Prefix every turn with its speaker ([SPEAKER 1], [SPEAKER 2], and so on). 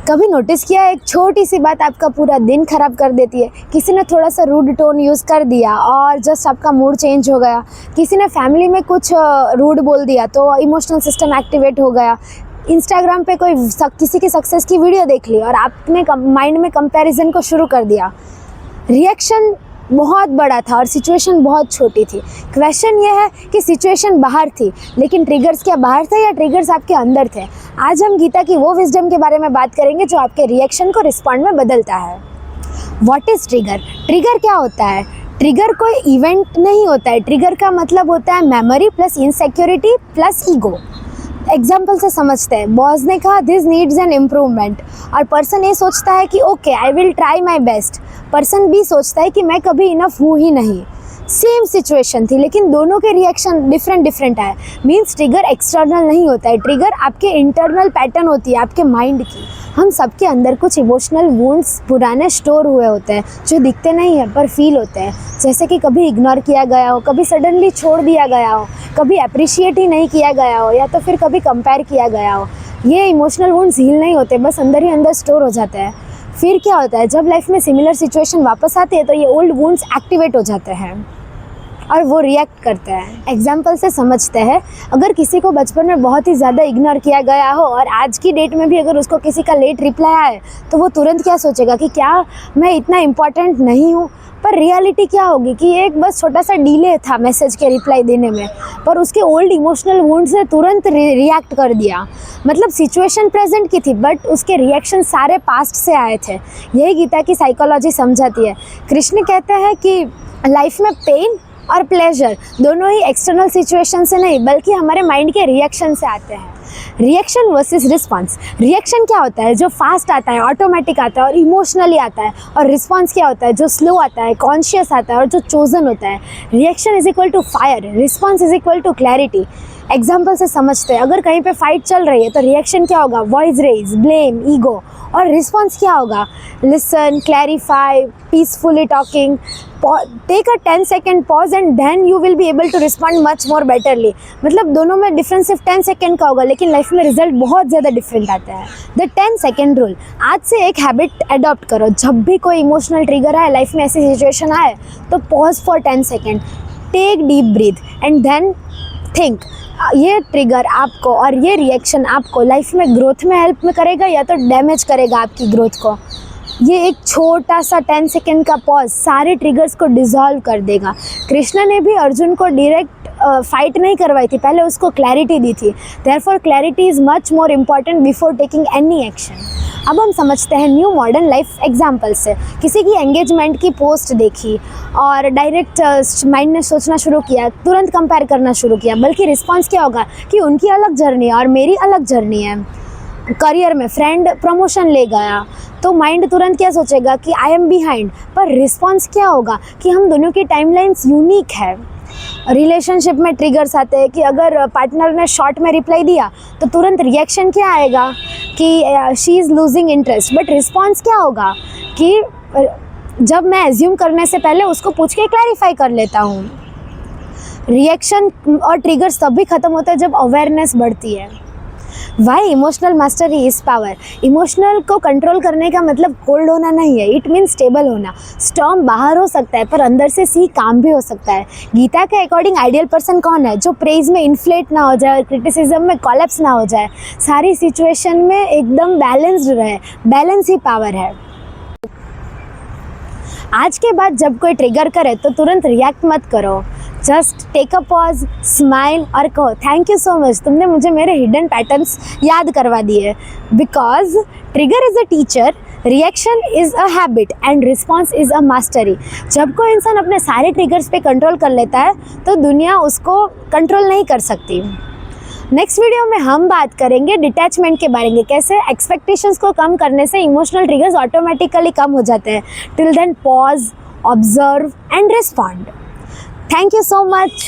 [SPEAKER 1] कभी नोटिस किया है, एक छोटी सी बात आपका पूरा दिन खराब कर देती है। किसी ने थोड़ा सा रूड टोन यूज़ कर दिया और जस्ट आपका मूड चेंज हो गया। किसी ने फैमिली में कुछ रूड बोल दिया तो इमोशनल सिस्टम एक्टिवेट हो गया। इंस्टाग्राम पे कोई किसी की सक्सेस की वीडियो देख ली और आपने माइंड में कंपैरिजन को शुरू कर दिया। रिएक्शन बहुत बड़ा था और सिचुएशन बहुत छोटी थी। क्वेश्चन ये है कि सिचुएशन बाहर थी लेकिन ट्रिगर्स क्या बाहर थे या ट्रिगर्स आपके अंदर थे? आज हम गीता की वो विजडम के बारे में बात करेंगे जो आपके रिएक्शन को रिस्पॉन्ड में बदलता है। What is trigger? ट्रिगर क्या होता है? ट्रिगर कोई इवेंट नहीं होता है। ट्रिगर का मतलब होता है memory plus insecurity plus ego. Example से समझते हैं। बॉस ने कहा दिस नीड्स एन इम्प्रूवमेंट और पर्सन ए सोचता है कि okay I will try my best. Person B सोचता है कि मैं कभी इनफ हूँ ही नहीं। सेम सिचुएशन थी लेकिन दोनों के रिएक्शन डिफरेंट आए। मीन्स ट्रिगर एक्सटर्नल नहीं होता है, ट्रिगर आपके इंटरनल पैटर्न होती है आपके माइंड की। हम सबके अंदर कुछ इमोशनल वुंड्स पुराने स्टोर हुए होते हैं जो दिखते नहीं हैं पर फील होते हैं। जैसे कि कभी इग्नोर किया गया हो, कभी सडनली छोड़ दिया गया हो, कभी अप्रिशिएट ही नहीं किया गया हो या तो फिर कभी कंपेयर किया गया हो। ये इमोशनल वुंड्स हील नहीं होते, बस अंदर ही अंदर स्टोर हो जाते हैं। फिर क्या होता है, जब लाइफ में सिमिलर सिचुएशन वापस आती है तो ये ओल्ड वुंड्स एक्टिवेट हो जाते हैं और वो रिएक्ट करते हैं। एग्जाम्पल से समझते हैं। अगर किसी को बचपन में बहुत ही ज़्यादा इग्नोर किया गया हो और आज की डेट में भी अगर उसको किसी का लेट रिप्लाई आए तो वो तुरंत क्या सोचेगा कि क्या मैं इतना इम्पॉर्टेंट नहीं हूँ? पर रियलिटी क्या होगी कि एक बस छोटा सा डिले था मैसेज के रिप्लाई देने में, पर उसके ओल्ड इमोशनल वुंड्स ने तुरंत रिएक्ट कर दिया। मतलब सिचुएशन प्रेजेंट की थी बट उसके रिएक्शन सारे पास्ट से आए थे। यही गीता की साइकोलॉजी समझाती है। कृष्ण कहते हैं कि लाइफ में पेन और प्लेजर दोनों ही एक्सटर्नल सिचुएशन से नहीं बल्कि हमारे माइंड के रिएक्शन से आते हैं। Reaction versus response. रिएक्शन क्या होता है? जो फास्ट आता है, ऑटोमेटिक आता है और इमोशनली आता है। और रिस्पांस क्या होता है? जो स्लो आता है, कॉन्शियस आता है और जो चोजन होता है। Reaction is equal to fire, response is equal to clarity. Example से समझते हैं। अगर कहीं पे फाइट चल रही है तो रिएक्शन क्या होगा? Voice raise, blame, ego. और रिस्पॉन्स क्या होगा? Listen, clarify, peacefully talking, take a 10 second pause and then you will be able to respond much more betterly. मतलब दोनों में डिफरेंस सिर्फ 10 सेकेंड का होगा लेकिन लाइफ में रिजल्ट बहुत ज़्यादा डिफरेंट आता है। The 10 second rule. आज से एक हैबिट अडॉप्ट करो। जब भी कोई इमोशनल ट्रिगर आए, लाइफ में ऐसी सिचुएशन आए तो pause for 10 seconds, take deep breath and then think. ये ट्रिगर आपको और ये रिएक्शन आपको लाइफ में ग्रोथ में हेल्प में करेगा या तो डैमेज करेगा आपकी ग्रोथ को। ये एक छोटा सा 10 सेकेंड का पॉज सारे ट्रिगर्स को डिसॉल्व कर देगा। कृष्ण ने भी अर्जुन को डायरेक्ट फाइट नहीं करवाई थी, पहले उसको क्लैरिटी दी थी। Therefore clarity is much more important before taking any action. अब हम समझते हैं न्यू मॉडर्न लाइफ एग्जाम्पल से। किसी की एंगेजमेंट की पोस्ट देखी और डायरेक्ट माइंड ने सोचना शुरू किया, तुरंत कंपेयर करना शुरू किया। बल्कि रिस्पॉन्स क्या होगा कि उनकी अलग जर्नी है और मेरी अलग जर्नी है। करियर में फ्रेंड प्रमोशन ले गया तो माइंड तुरंत क्या सोचेगा कि आई एम बिहाइंड। पर रिस्पॉन्स क्या होगा कि हम दोनों की टाइमलाइंस यूनिक है। रिलेशनशिप में ट्रिगर्स आते हैं कि अगर पार्टनर ने शॉर्ट में रिप्लाई दिया तो तुरंत रिएक्शन क्या आएगा कि she is losing interest. But response क्या होगा कि जब मैं एज्यूम करने से पहले उसको पूछ के क्लैरिफाई कर लेता हूँ। रिएक्शन और ट्रिगर्स तब भी ख़त्म होता है जब अवेयरनेस बढ़ती है। Why emotional mastery is power. Emotional को कंट्रोल करने का मतलब कोल्ड होना नहीं है, इट मीन्स स्टेबल होना। स्टॉर्म बाहर हो सकता है पर अंदर से सी काम भी हो सकता है। गीता के अकॉर्डिंग आइडियल पर्सन कौन है? जो प्रेज में इन्फ्लेट ना हो जाए और क्रिटिसिज्म में कॉलेप्स ना हो जाए, सारी सिचुएशन में एकदम बैलेंस्ड रहे। बैलेंस ही पावर है। आज के बाद जब कोई ट्रिगर करे तो तुरंत रिएक्ट मत करो। Just take a pause, smile और कहो थैंक यू सो मच, तुमने मुझे मेरे हिडन पैटर्न्स याद करवा दिए। Because trigger is a teacher, reaction is a habit and response is a mastery. जब कोई इंसान अपने सारे ट्रिगर्स पे कंट्रोल कर लेता है तो दुनिया उसको कंट्रोल नहीं कर सकती। नेक्स्ट वीडियो में हम बात करेंगे डिटैचमेंट के बारे में, कैसे एक्सपेक्टेशंस को कम करने से इमोशनल ट्रिगर्स ऑटोमेटिकली कम हो जाते हैं। Till then pause, observe and respond. Thank you so much.